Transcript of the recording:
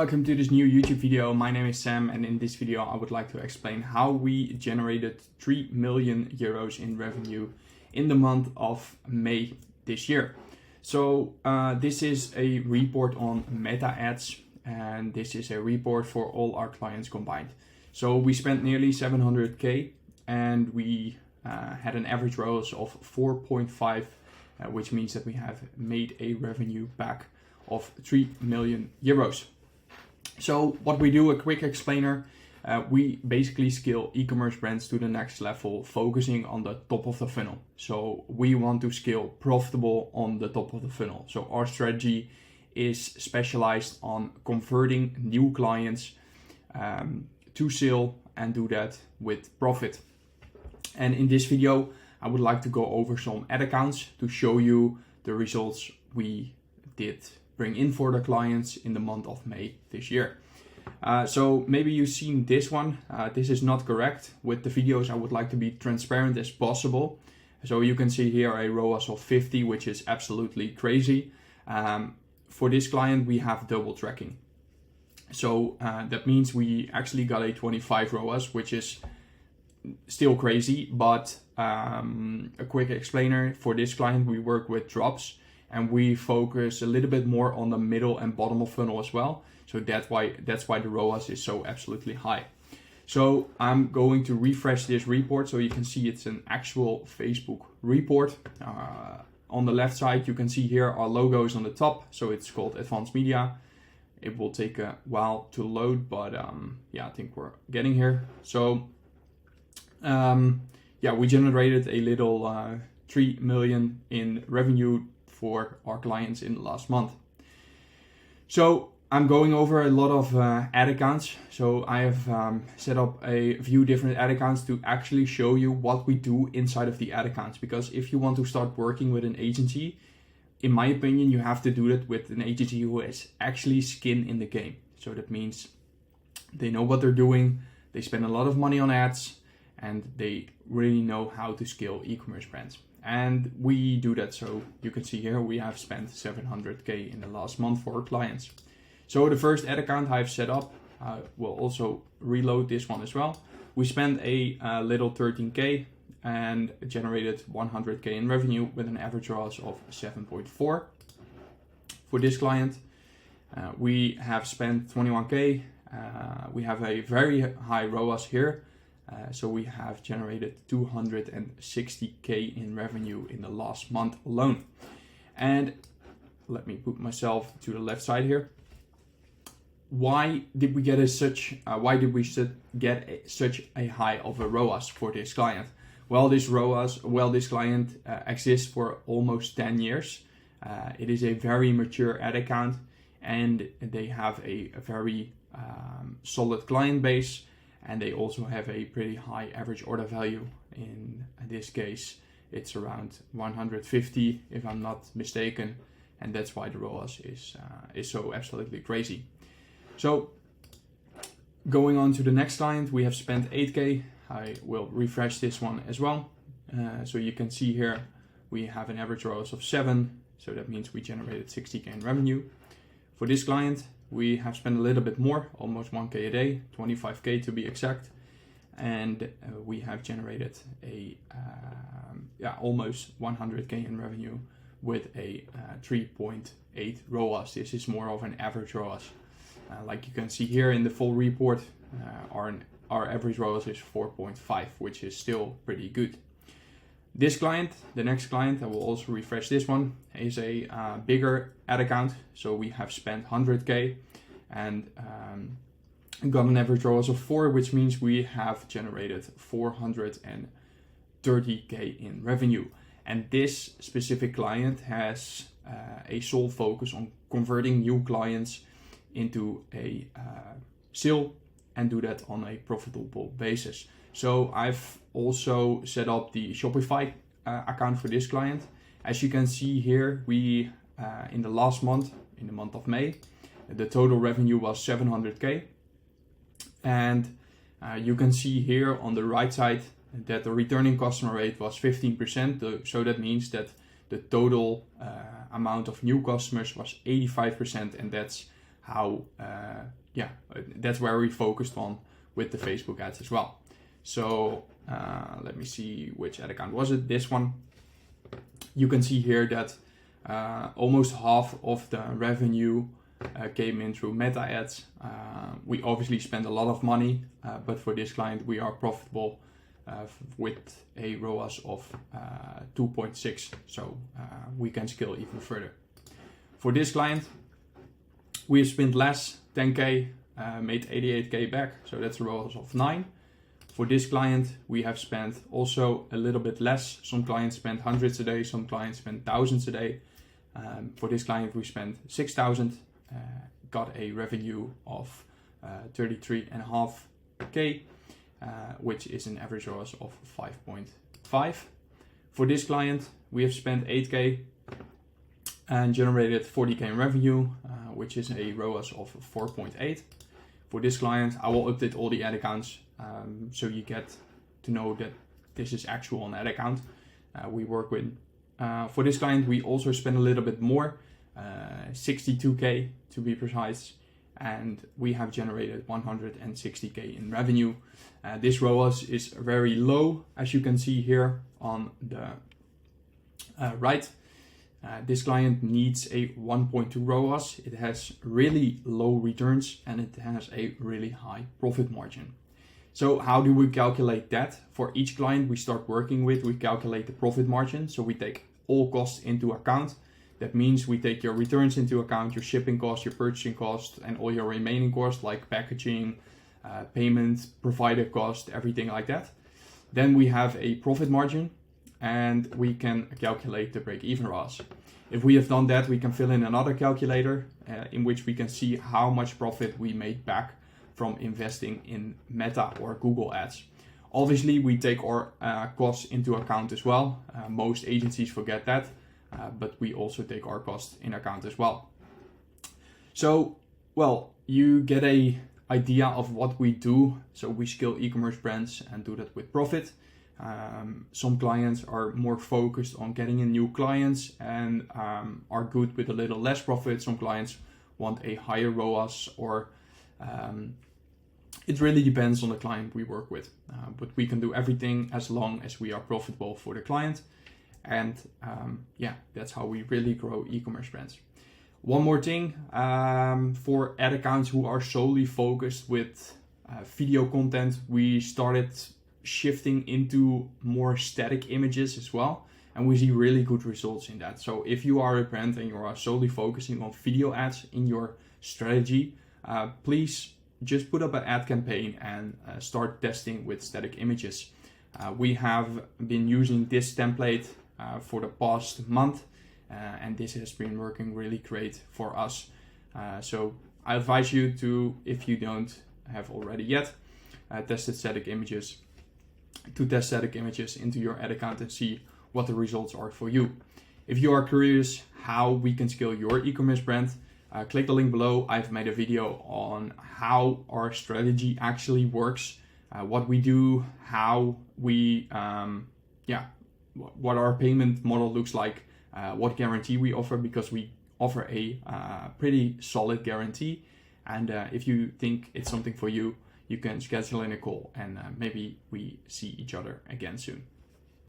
Welcome to this new YouTube video. My name is Sam, and in this video I would like to explain how we generated 3 million euros in revenue in the month of May this year. So this is a report on Meta ads, and this is a report for all our clients combined. So we spent nearly 700k and we had an average ROAS of 4.5, which means that we have made a revenue back of 3 million euros. So what we do, a quick explainer, we basically scale e-commerce brands to the next level, focusing on the top of the funnel. So we want to scale profitable on the top of the funnel. So our strategy is specialized on converting new clients to sale and do that with profit. And in this video, I would like to go over some ad accounts to show you the results we did bring in for the clients in the month of May this year. So maybe you've seen this one. This is not correct. With the videos, I would like to be transparent as possible. So you can see here a ROAS of 50, which is absolutely crazy. For this client, we have double tracking. So that means we actually got a 25 ROAS, which is still crazy, but a quick explainer, for this client, we work with drops. And we focus a little bit more on the middle and bottom of funnel as well. So that's why the ROAS is so absolutely high. So I'm going to refresh this report so you can see it's an actual Facebook report. On the left side, you can see here our logo is on the top. So it's called Advanced Media. It will take a while to load, but yeah, I think we're getting here. So yeah, we generated a little 3 million in revenue for our clients in the last month. So I'm going over a lot of ad accounts. So I have set up a few different ad accounts to actually show you what we do inside of the ad accounts. Because if you want to start working with an agency, in my opinion, you have to do it with an agency who has actually skin in the game. So that means they know what they're doing, they spend a lot of money on ads, and they really know how to scale e-commerce brands. And we do that. So you can see here we have spent 700k in the last month for our clients. So the first ad account I've set up, we'll also reload this one as well. We spent a little 13k and generated 100k in revenue with an average ROAS of 7.4. For this client, we have spent 21k. We have a very high ROAS here. So we have generated 260k in revenue in the last month alone. And let me put myself to the left side here. Why did we get such a high of a ROAS for this client? Well, this client exists for almost 10 years. It is a very mature ad account, and they have a very solid client base. And they also have a pretty high average order value. In this case, it's around 150, if I'm not mistaken. And that's why the ROAS is so absolutely crazy. So going on to the next client, we have spent 8k. I will refresh this one as well. So you can see here, we have an average ROAS of 7. So that means we generated 60k in revenue. For this client, we have spent a little bit more, almost 1k a day, 25k to be exact. And we have generated almost 100k in revenue with a 3.8 ROAS. This is more of an average ROAS. Like you can see here in the full report, our average ROAS is 4.5, which is still pretty good. This client, the next client, I will also refresh this one, is a bigger ad account. So we have spent 100k and got an average ROAS of 4, which means we have generated 430k in revenue. And this specific client has a sole focus on converting new clients into a sale and do that on a profitable basis. So I've also set up the Shopify account for this client. As you can see here, we in the last month, in the month of May, the total revenue was 700k. And you can see here on the right side that the returning customer rate was 15%. So that means that the total amount of new customers was 85%, and that's how, that's where we focused on with the Facebook ads as well. So let me see which ad account was it, this one. You can see here that almost half of the revenue came in through Meta ads. We obviously spend a lot of money, but for this client we are profitable with a ROAS of 2.6, so we can scale even further. For this client, we have spent less, 10k, made 88k back, so that's a ROAS of 9. For this client, we have spent also a little bit less. Some clients spend hundreds a day, some clients spend thousands a day. For this client, we spent 6,000, got a revenue of 33.5k, which is an average ROAS of 5.5. For this client, we have spent 8k and generated 40k in revenue, which is a ROAS of 4.8. For this client, I will update all the ad accounts so you get to know that this is actual an ad account we work with. For this client, we also spend a little bit more, 62k to be precise, and we have generated 160k in revenue. This ROAS is very low, as you can see here on the right. This client needs a 1.2 ROAS. It has really low returns and it has a really high profit margin. So how do we calculate that? For each client we start working with, we calculate the profit margin. So we take all costs into account. That means we take your returns into account, your shipping cost, your purchasing cost, and all your remaining costs like packaging, payment, provider cost, everything like that. Then we have a profit margin and we can calculate the break-even ROAS. If we have done that, we can fill in another calculator in which we can see how much profit we made back from investing in Meta or Google ads. Obviously, we take our costs into account as well. Most agencies forget that, but we also take our costs in account as well. So, well, you get a idea of what we do. So we scale e-commerce brands and do that with profit. Some clients are more focused on getting in new clients and are good with a little less profit. Some clients want a higher ROAS, or it really depends on the client we work with. But we can do everything as long as we are profitable for the client. And that's how we really grow e-commerce brands. One more thing, for ad accounts who are solely focused with video content, we started shifting into more static images as well, and we see really good results in that. So if you are a brand and you are solely focusing on video ads in your strategy, please just put up an ad campaign and start testing with static images. We have been using this template for the past month, and this has been working really great for us. So I advise you to, if you don't have already yet, test static images into your ad account and see what the results are for you. If you are curious how we can scale your e-commerce brand, click the link below. I've made a video on how our strategy actually works, what we do, how we, what our payment model looks like, what guarantee we offer, because we offer a pretty solid guarantee. And if you think it's something for you, you can schedule in a call and maybe we see each other again soon.